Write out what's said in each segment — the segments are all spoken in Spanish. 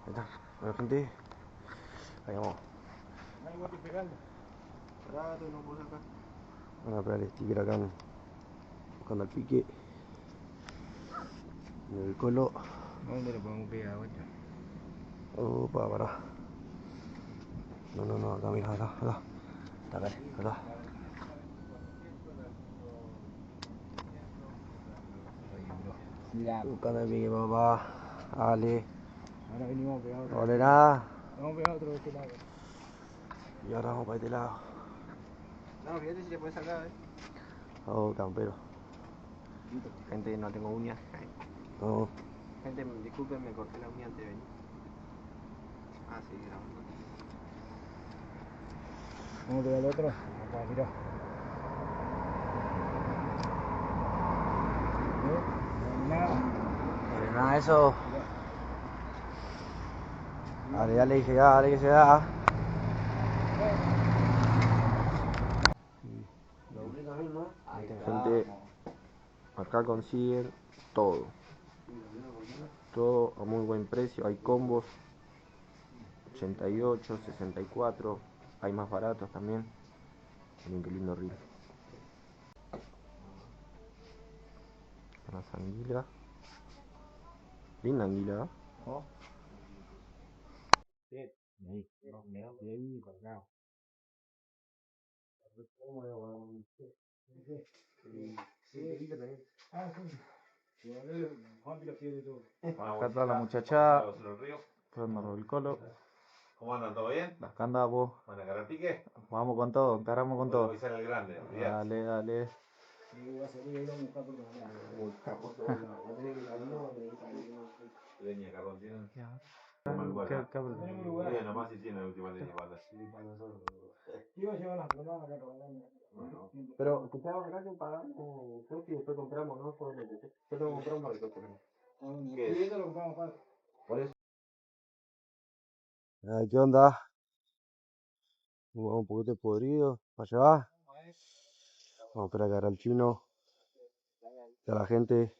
Ahí está. Bueno, gente. Ahí vamos. Vamos a pegar el sticker acá buscando el pique. En el colo. ¿Dónde lo podemos pegar, vuelta? Opa, pará. No, acá, mira, acá. Acá. Buscando el pique, papá. Dale. Ahora venimos a pegar otro. Olerá. Vamos a pegar otro de este lado. Y ahora vamos para este lado. No, fíjate si le puedes sacar, Oh, campero. Gente, no tengo uñas. No. Gente, disculpen, me corté la uña antes de venir. Ah, sí, grabando. Vamos a pegar el otro. Acá, mirá. Dale, nada, eso. Dale que se da, dale que se da. Gente, acá consiguen todo a muy buen precio. Hay combos 88, 64, hay más baratos también. Miren qué lindo reel. Las anguilas, linda anguila. ¿Oh? Sí, ahí, de ahí para acá. Acá está la muchachada, poniendo el colo. ¿Cómo andan? ¿Todo bien? Acá andamos. ¿Van a agarrar pique? Vamos con todo, encaramos con todo. Avisar al grande. Dale. Leña, carbón, ¿tienen? ¿Qué? Bien, nomás si tienen la última leña, banda. Pero escuchaba acá que pagamos, creo que después compramos, ¿no? Después compramos para recoger. Por eso. ¿Qué onda? Un poquito podrido, para allá. Vamos a esperar a agarrar al chino. A la gente.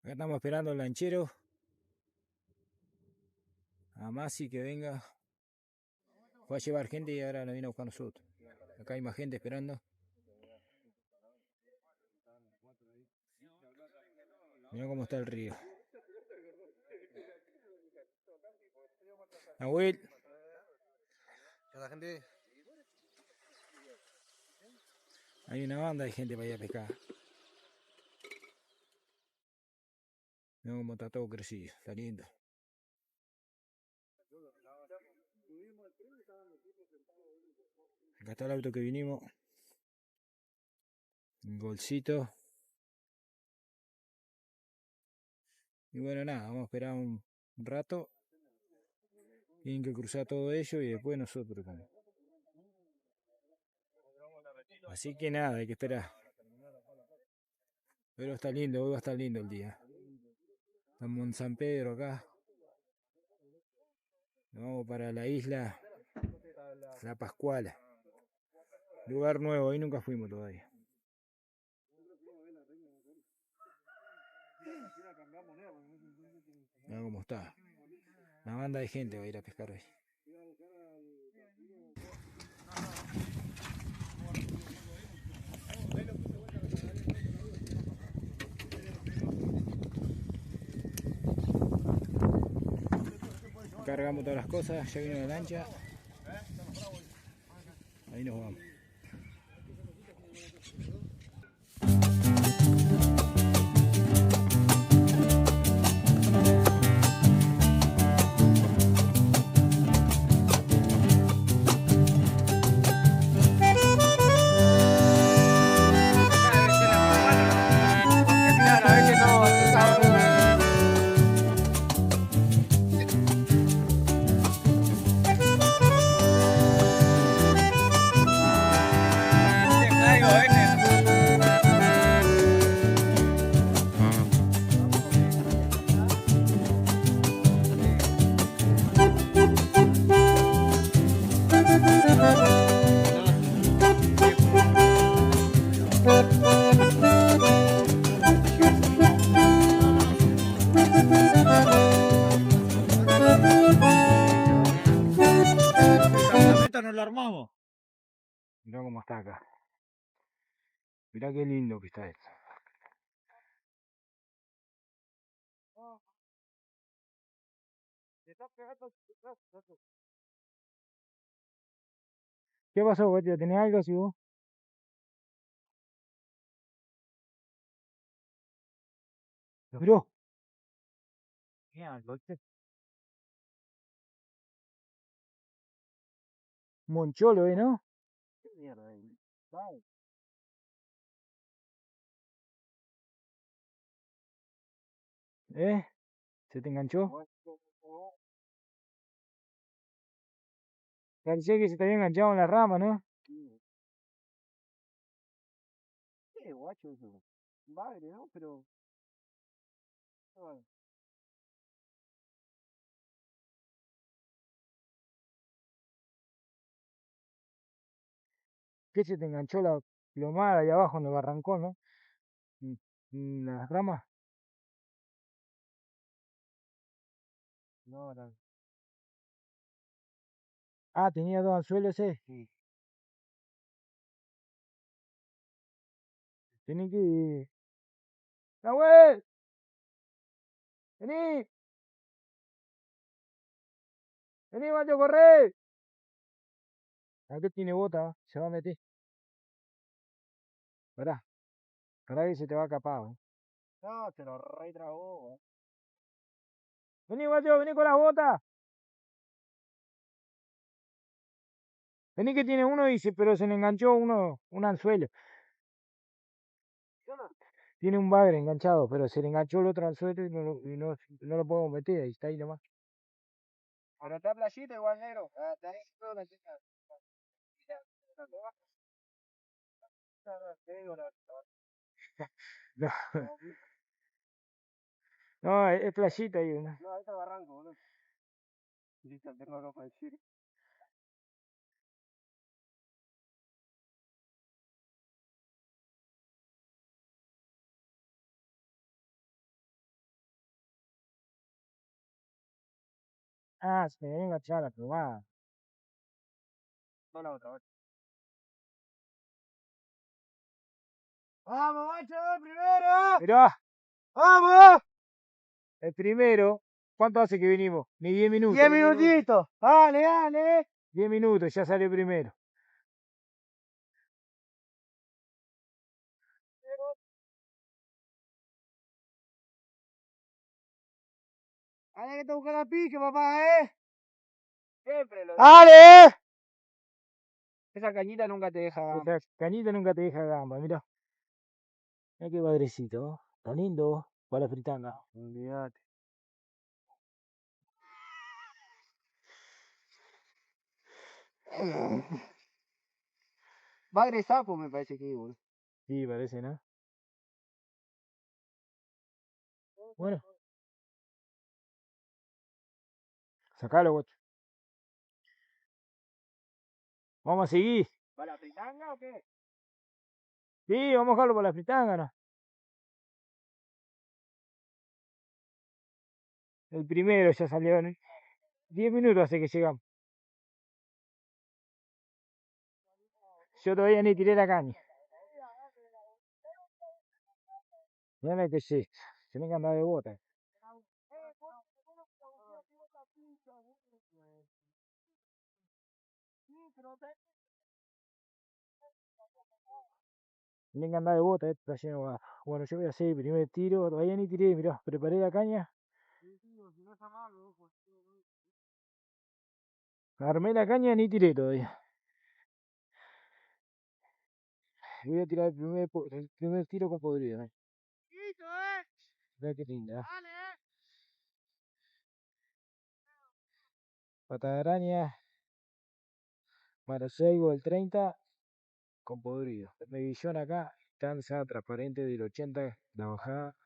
Acá estamos esperando al lanchero. A Masi que venga. Fue a llevar gente y ahora nos viene a buscar nosotros. Acá hay más gente esperando. Mirá cómo está el río. Nahuel. ¿Qué onda, gente? Hay una banda de gente para ir a pescar. Mirá cómo está todo crecido. Está lindo. Acá está el auto que vinimos. Un golcito. Y bueno, nada, vamos a esperar un rato. Tienen que cruzar todo ello y después nosotros también. Así que nada, hay que esperar. Pero está lindo, hoy va a estar lindo el día. Estamos en San Pedro acá. Nos vamos para la isla La Pascuala. Lugar nuevo, ahí nunca fuimos todavía. Mirá cómo está. Una banda de gente va a ir a pescar hoy. Cargamos todas las cosas, ya vino la lancha. Ahí nos vamos. campamento nos lo armamos. Mirá cómo está acá. Mirá qué lindo que está esto. ¿Qué pasó, vos? ¿Tenés algo así vos? Bro. Mira, Moncholo, ¿no? ¿Qué mierda? Vale. ¿Eh? ¿Se te enganchó? Parecía que se te había enganchado en la rama, ¿no? ¿Qué guacho eso? Bagre, ¿no? Pero... Bueno. ¿Qué se te enganchó la plomada ahí abajo en el barrancón, no? En las ramas. No, no. Ah, tenía dos anzuelos, sí. Tienen que... ¡Nahuel! ¡Vení! ¡Vení, macho, corre! Acá tiene bota, se va a meter. Pará, pará que se te va a capar, ¿eh? No, se lo retragó, ¿eh? Vení, macho, vení con las botas. Vení que tiene uno y pero se le enganchó un anzuelo. Tiene un bagre enganchado, pero se le enganchó el otro anzuelo y no lo podemos meter, ahí está ahí nomás. Pero está playita igual, negro. Está ahí todo la chica. No, no, es playita ahí, ¿no? No, ahí está barranco, boludo. Listo, tengo algo para decir. Ah, se me había enganchado la plomada. No la otra, otra. ¡Vamos, macho! ¡Primero! Mirá. ¡Vamos! El primero. ¿Cuánto hace que vinimos? Ni 10 minutos. 10 minutitos. Dale, dale. 10 minutos, ya salió primero. Dale que te busca la pique, papá, Siempre lo ¡dale! Esa cañita nunca te deja gamba. Esa cañita nunca te deja gamba, mira. Mira qué padrecito, está lindo para la fritanga. Olvídate. Bagre sapo me parece que boludo. Sí, parece, ¿no? Bueno. Sacalo, guacho. Vamos a seguir. ¿Para la fritanga o qué? Sí, vamos a dejarlo para la fritanga, ¿no? El primero ya salió, ¿no? 10 minutos hace que llegamos. Yo todavía ni tiré la caña. Mira que sí. Tienen que andar de bota. Tienen que andar de bota, está lleno de barro. Bueno, yo voy a hacer el primer tiro. Todavía ni tiré, mirá. Preparé la caña. Armé la caña, ni tiré todavía. Voy a tirar el primer tiro con podrido. Mirá qué linda. Pata de araña. Maracaibo del 30 con podrido. Medillón acá. Tanza transparente del 80. La bajada.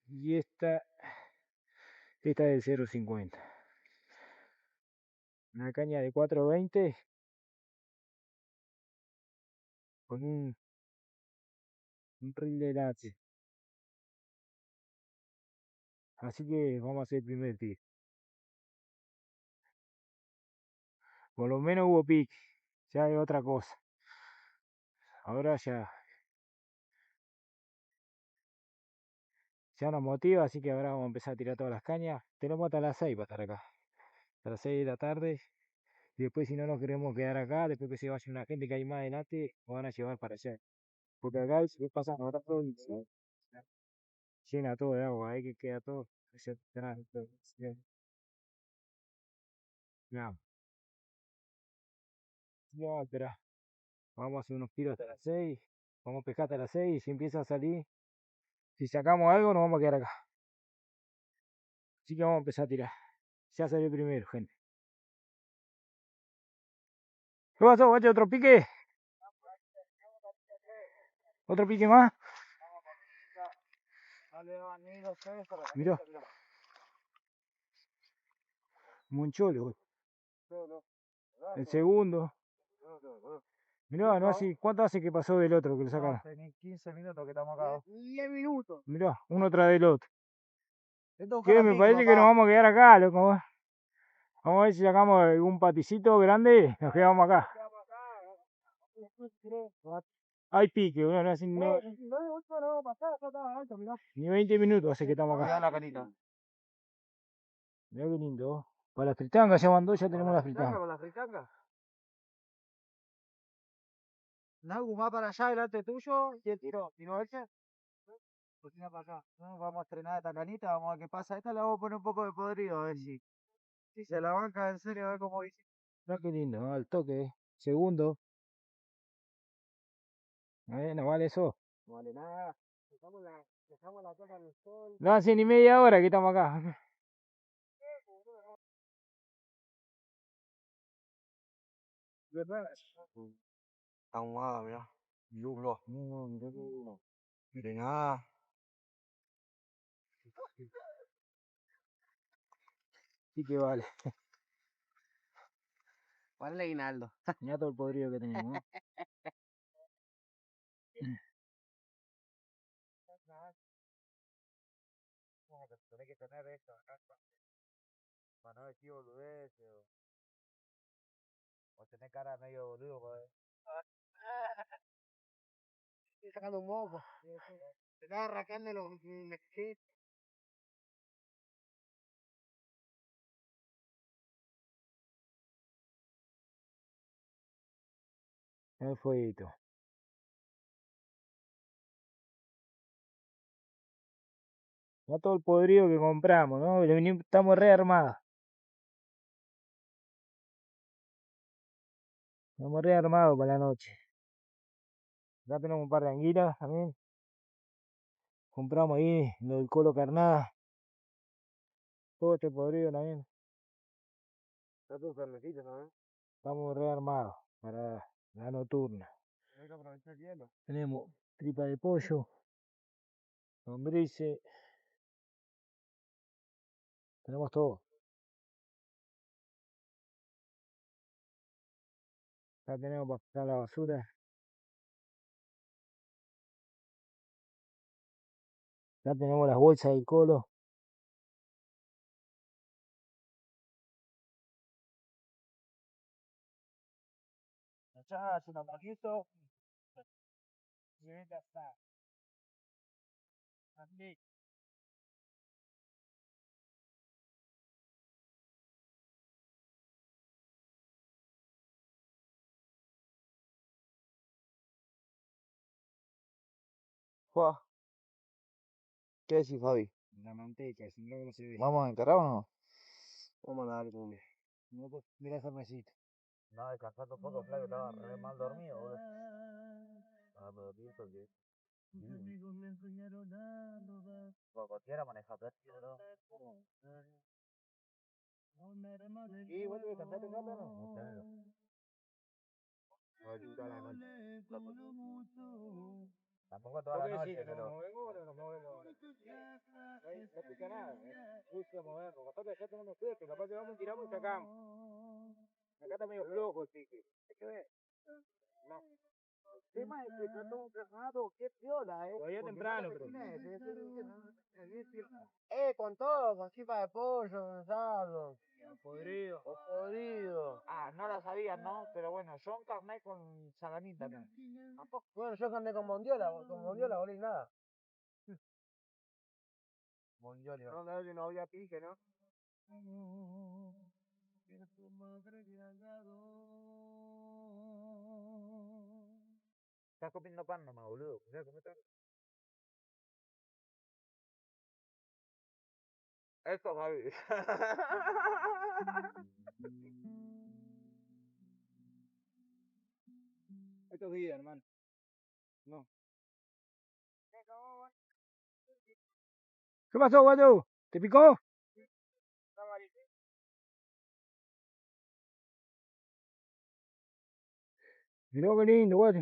Y esta es del 0.50. Una caña de 4.20 con un un reel de lance. Así que vamos a hacer el primer tiro. Por lo menos hubo pique, ya es otra cosa. Ahora ya nos motiva, así que ahora vamos a empezar a tirar todas las cañas. Tenemos hasta las 6 para estar acá. Hasta las 6 de la tarde. Y después si no nos queremos quedar acá, después que se vaya una gente que hay más adelante, nos van a llevar para allá. Porque acá si pasan ahora todo y se llena todo de agua, ahí que queda todo. No, no, espera. Vamos a hacer unos tiros hasta las 6. Vamos a pescar hasta las 6 y si empieza a salir, si sacamos algo, nos vamos a quedar acá. Así que vamos a empezar a tirar. Ya salió el primero, gente. ¿Qué pasó, guacho? ¿Otro pique? ¿Otro pique más? Mirá. Moncholo. El segundo. Mirá, no hace, ¿cuánto hace que pasó del otro que lo sacaron? Hace 15 minutos que estamos acá. 10 minutos. Mirá, uno tras del otro. Esto ¿Qué? Me parece que nos vamos a quedar acá, loco. Vamos a ver si sacamos algún paticito grande y nos quedamos acá. Hay pique, bueno, ni 20 minutos hace que estamos acá. la canita. Mirá qué lindo. Para las fritangas ya mandó, ya tenemos las fritangas. Con la fritanga. Nagu más para allá delante tuyo y el tiro. ¿Tiro ese? Cocina para acá. No, vamos a estrenar esta canita, vamos a ver qué pasa. Esta le vamos a poner un poco de podrido, a ver si se la banca en serio, a ver cómo dice. Mirá qué lindo, ¿no? Al toque. Segundo. No vale eso. No vale nada. Dejamos la toma al sol. No hace ni media hora que estamos acá. ¿Verdad? Está ahumada, mirá. Yuglo. Mire nada. Sí que vale. ¿Cuál es el aguinaldo? Mirá todo el podrido que tenemos, ¿no? Tenés que tener esto acá para no decir boludeces o tener cara medio boludo, pues. Estoy sacando un moco. Se está arrancando los mechitos. El fueguito. No todo el podrido que compramos, ¿no? Estamos re armados. Estamos re armados para la noche. Acá tenemos un par de anguilas también. Compramos ahí lo del colo carnada. Todo este podrido también. Está todo carnecito, ¿sabes? Estamos re armados para la nocturna. Hay que aprovechar el hielo. Tenemos tripa de pollo, lombrices. Tenemos todo. Acá tenemos para sacar la basura. Acá tenemos las bolsas del colo. Echás un poquito. Y ya está. Así. Juá, ¿qué decís, Fabi? La manteca, si no, ¿cómo se ve? ¿Vamos a encarar o no? Vamos a darle también. No, pues, mira esa mesita. No, descansando un poco, Flavio, estaba re mal dormido, boludo. Ah, pero bien, porque. Por cualquiera maneja práctico, ¿no? Sí, vuelve a cantar un rato, ¿no? No, claro. No, toda la noche. Tampoco toda la noche, pero. Nos movemos ahora, nos movemos ahora. No pica nada, justo movernos. Capaz que acá tenemos suerte, capaz que vamos, tiramos y sacamos. Acá está medio flojo el pique. Hay que ver. No. tema es que yo tengo ganado, qué piola, Todavía Porque temprano, cada pero- vecina con todo, chipa de pollo, asado, Podrido. o podrido. Ah, no la sabía, ¿no? Pero bueno, son carne con salanita, ¿no? ¿Tampoco? Bueno, yo carne con bondiola, bolí nada. Bondiola. No, no había pique, ¿no? Estás comiendo pan nomás, boludo. Mirá, comete. Esto, Javi. Estos días, hermano. No. ¿Qué pasó, guayo? ¿Te picó? Mirá qué lindo, guayo.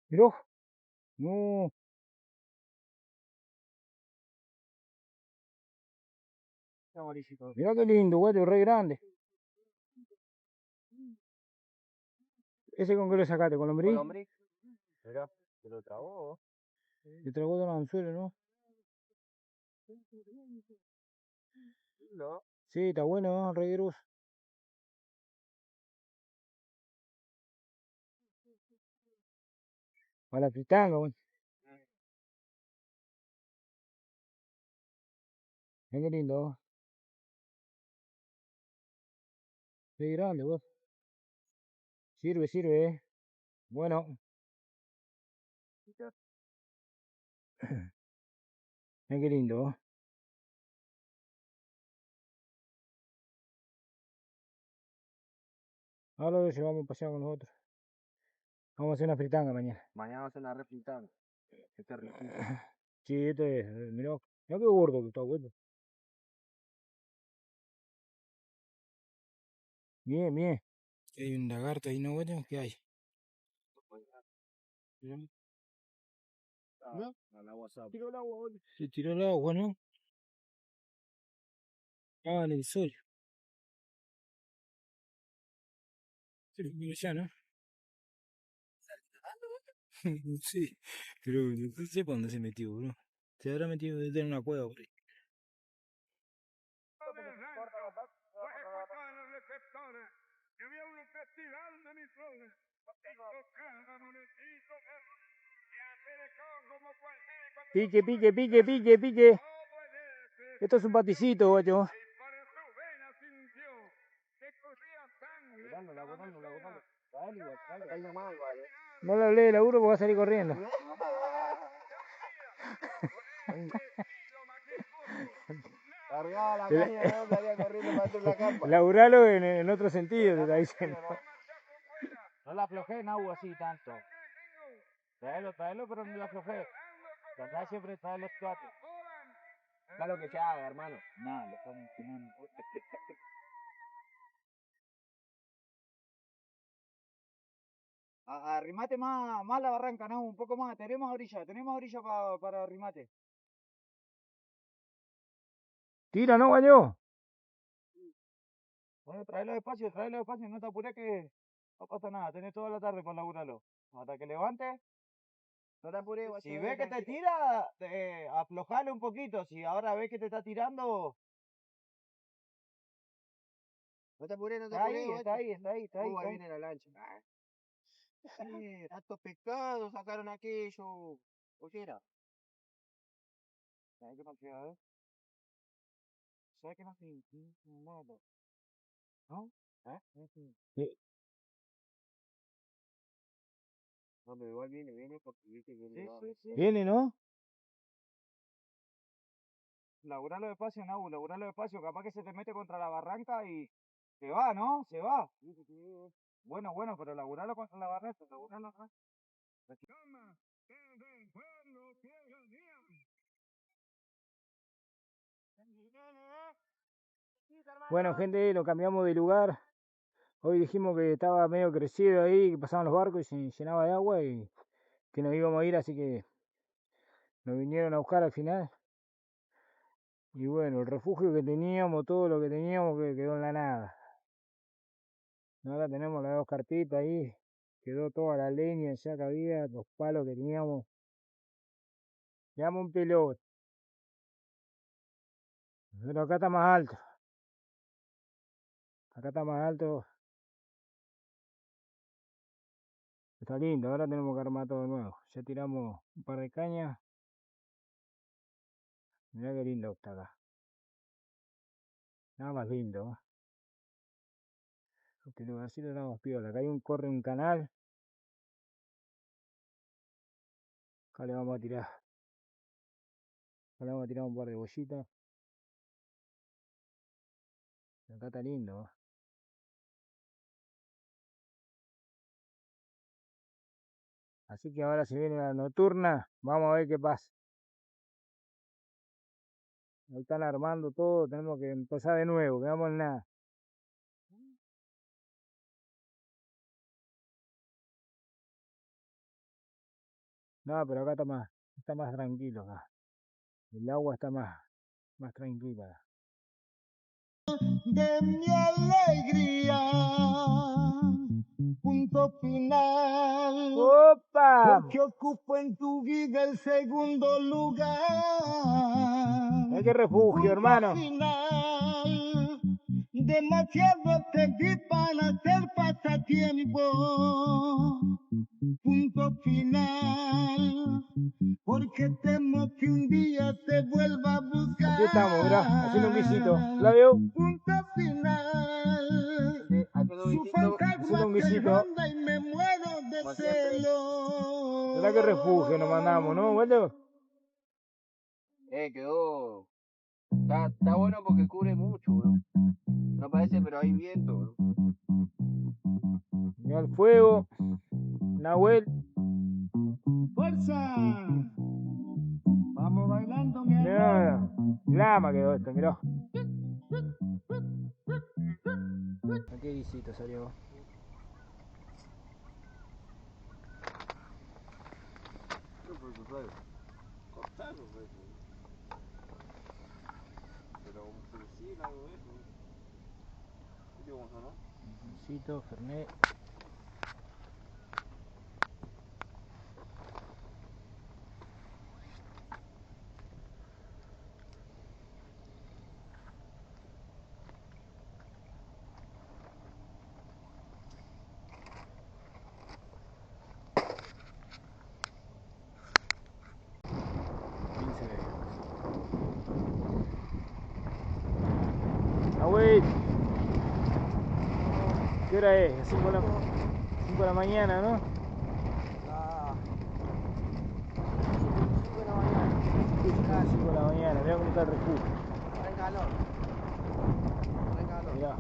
Mirá. No. Mirá qué lindo, guayo, re grande. ¿Ese con qué lo sacaste? ¿Con lombriz? Mirá, se lo tragó. Te tragó de los anzuelos, ¿no? No. Sí, está bueno, ¿no? Re grosso. Para la fritanga, bueno. Mirá qué lindo. Re grande, vos. Sirve, sirve, Bueno. Mirá qué lindo. Ahora lo llevamos a pasear con nosotros. Vamos a hacer una fritanga mañana. Mañana va a ser una refritanga. Este es riquísimo. Sí, este es, mirá qué gordo que está, bueno. Bien, bien. Hay un lagarto ahí, ¿no, bueno? ¿Qué hay? ¿No? Al agua sabe. Tiró el agua, boludo. Se tiró el agua, ¿no? Ah, en el sol. Se lo comió ya, ¿no? Sí, pero no sé para dónde se metió, bro. Se habrá metido desde una cueva por ahí. Pique, pique, pique, pique, pique. Esto es un paticito, guacho. No le hablé de laburo porque va a salir corriendo. Cargaba la caña, ¿no? Salía corriendo para dentro de la carpa. Laburalo en otro sentido, te está diciendo. No la aflojé en agua así tanto. Tráelo, pero no la aflojé. Tratá siempre de traer los platos. Da lo que se haga, hermano. No, lo estamos enseñando. Arrimate más la barranca, ¿no? Un poco más. Tenemos orilla para arrimate. Tira, ¿no, guacho? Bueno, tráelo despacio, no te apures que no pasa nada, tenés toda la tarde para laburarlo. Hasta que levante. No te apures, guacho. Si ves que te tira, aflojale un poquito. Si ahora ves que te está tirando. No te apures, Está ahí. Está ahí. Va viene la lancha. Sí, tantos pescados sacaron aquello. Oyera. ¿Sabes qué más queda, ¿Sabes qué más queda? ¿No? Sí. No, pero igual viene porque viste que viene. Sí. Viene, ¿no? Laburalo despacio, Nau, laburalo despacio. Capaz que se te mete contra la barranca y se va, ¿no? Se va. Bueno, pero laburalo contra la barranca. Laburalo acá. Bueno, gente, lo cambiamos de lugar. Hoy dijimos que estaba medio crecido ahí, que pasaban los barcos y se llenaba de agua y que nos íbamos a ir, así que nos vinieron a buscar al final. Y bueno, el refugio que teníamos, todo lo que teníamos que quedó en la nada. Ahora tenemos las dos carpitas ahí, Quedó toda la leña ya que había, los palos que teníamos. Quedamos un pelota. Pero acá está más alto. Acá está más alto. Está lindo, ahora tenemos que armar todo de nuevo. Ya tiramos un par de cañas. Mirá qué lindo está acá. Nada más lindo. Este lugarcito está más piola. Acá hay corre un canal. Acá le vamos a tirar. Acá le vamos a tirar un par de bollitas. Acá está lindo. Así que ahora se viene la nocturna. Vamos a ver qué pasa. Ahí están armando todo. Tenemos que empezar de nuevo. Quedamos en nada. No, pero acá está más tranquilo acá. El agua está más tranquila. De mi alegría, punto final. ¡Opa! Porque ocupo en tu vida el segundo lugar. ¡Ay, qué refugio, Punto hermano! final. Demasiado te di para hacer pasatiempo. Punto final. Porque temo que un día te vuelva a buscar. Aquí estamos, mirá, haciendo un guisito. ¿Flavio? Punto final. Su Haciendo fantasma un se guisito. ronda y me muero de celos. Mirá qué refugio nos mandamos, ¿no, Waldo? Quedó. Está bueno porque cubre mucho, bro. No parece, pero hay viento, bro. Mirá el fuego. Nahuel. ¡Fuerza! Vamos bailando, mi amor. Mirá, lama quedó esto, mirá. Qué guisito salió. Cortarlo, pues. Pero sí, algo de eso. ¿Qué vamos a no? Guisito, fernet. Nahuel. ¿Qué hora es? 5 de la mañana, ¿no? Ah, 5 de la mañana, mirá cómo está el refugio. está en calor. Está en calor. Mirá,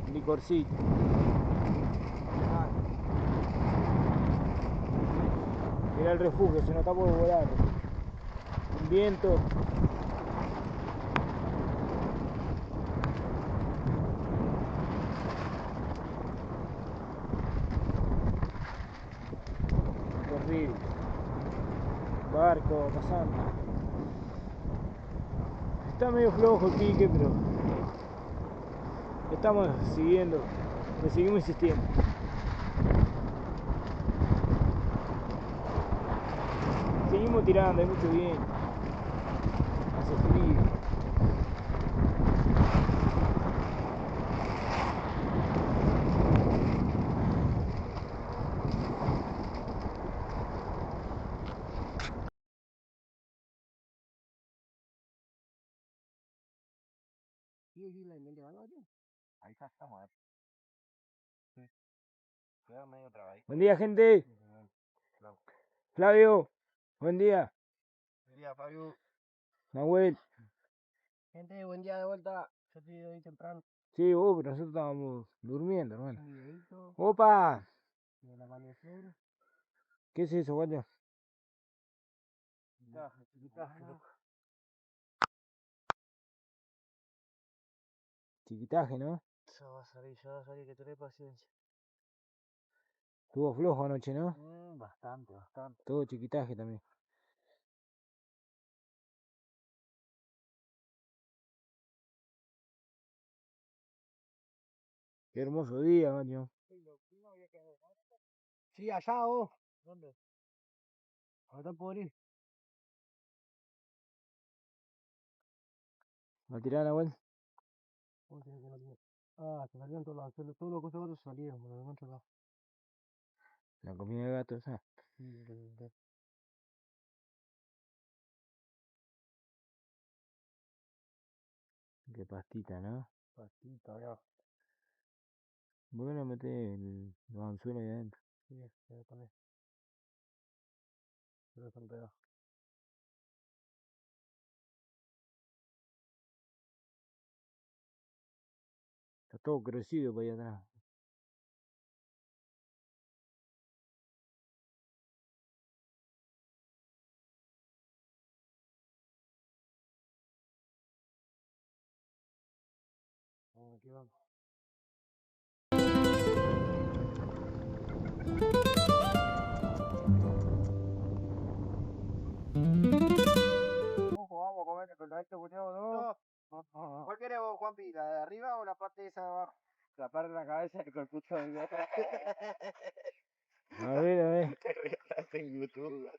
un licorcito. Mirá el refugio, se nos está por volar. Un viento. Terrible. Barco pasando. Está medio flojo el pique, pero estamos siguiendo, le seguimos insistiendo. Seguimos tirando, hay mucho viento. Hace frío. Ahí estamos, Sí. Queda medio trabadito. Buen día, gente. Flavio, buen día. Buen día, Fabio. Nahuel. Gente, buen día de vuelta. Yo estoy hoy temprano. Sí, vos, pero nosotros estábamos durmiendo, hermano. Un videito ¡Opa! del amanecer. ¿Qué es eso, guacho? Chiquitaje, loco. Chiquitaje, ¿no? Ya va a salir, que tenés paciencia. Estuvo flojo anoche, ¿no? Bastante, bastante. Todo chiquitaje también. Qué hermoso día, macho. Sí, allá vos. ¿Dónde? Ahora por ir. ¿Va a tirar la vuelta? Ah, se salieron todos los, todos los cosas salieron, por el otro lado. La comida de gato esa. Qué pastita, ¿no? Pastita, ya. ¿Por qué no metés los anzuelos ahí adentro? Sí, se va a poner. Pero están pegados. Está todo crecido para allá atrás. Aquí vamos. Vamos a comer con este cuñado, ¿no? ¿Cuál querés vos, Juanpi? ¿La de arriba o la parte esa de abajo? La parte de la cabeza y con el puto de gato. A ver, a ver. En YouTube.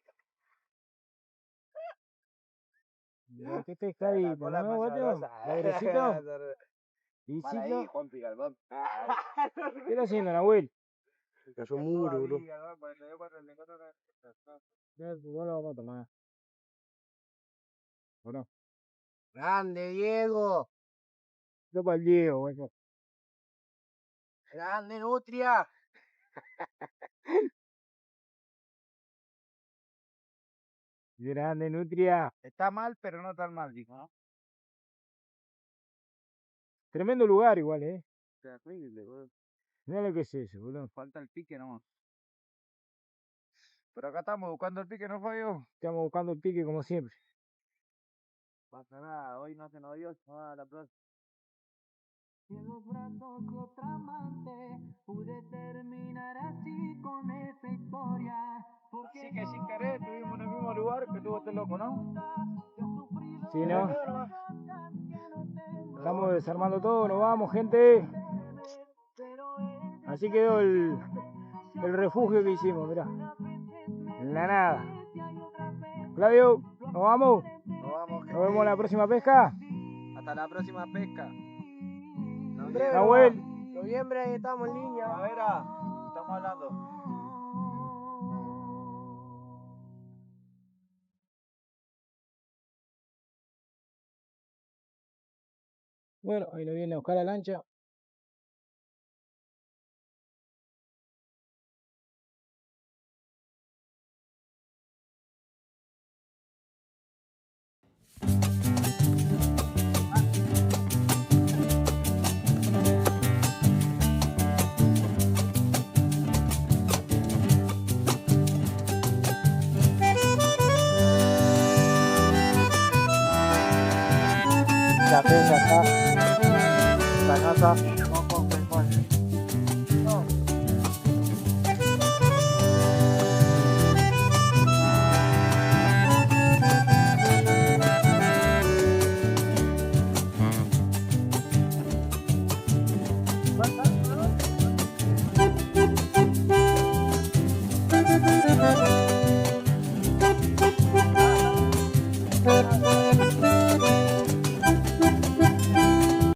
Mira, qué pescadito, ¿no, guacho? Pobrecito. Lisito. Juanpi, Galván. ¿Qué está haciendo, Nahuel? Cayó muro, bro. Ya, no lo vamos a tomar. ¿O no? Grande, Diego. Esto para el Diego, guacho. Grande, Nutria. Grande, Nutria. Está mal, pero no tan mal, dijo. Tremendo lugar igual, ¿eh? Terrible, boludo. Mira lo que es eso, boludo. Falta el pique nomás. Pero acá estamos buscando el pique, ¿no, Fabio? Estamos buscando el pique como siempre. Pasa nada, hoy no se nos dio, a la próxima. Y en los brazos de otra amante pude terminar así con esta historia. Así que sin querer estuvimos en el mismo lugar que tuvo este loco, ¿no? Sí, ¿no? Estamos desarmando todo, nos vamos, gente. Así quedó el refugio que hicimos, mirá. En la nada. Flavio, nos vamos. Nos vamos, Nos vemos en la próxima pesca. Hasta la próxima pesca. Nahuel. Noviembre estamos en línea. A ver, estamos hablando. Bueno, ahí nos viene a buscar la lancha. La pesa acá. La casa.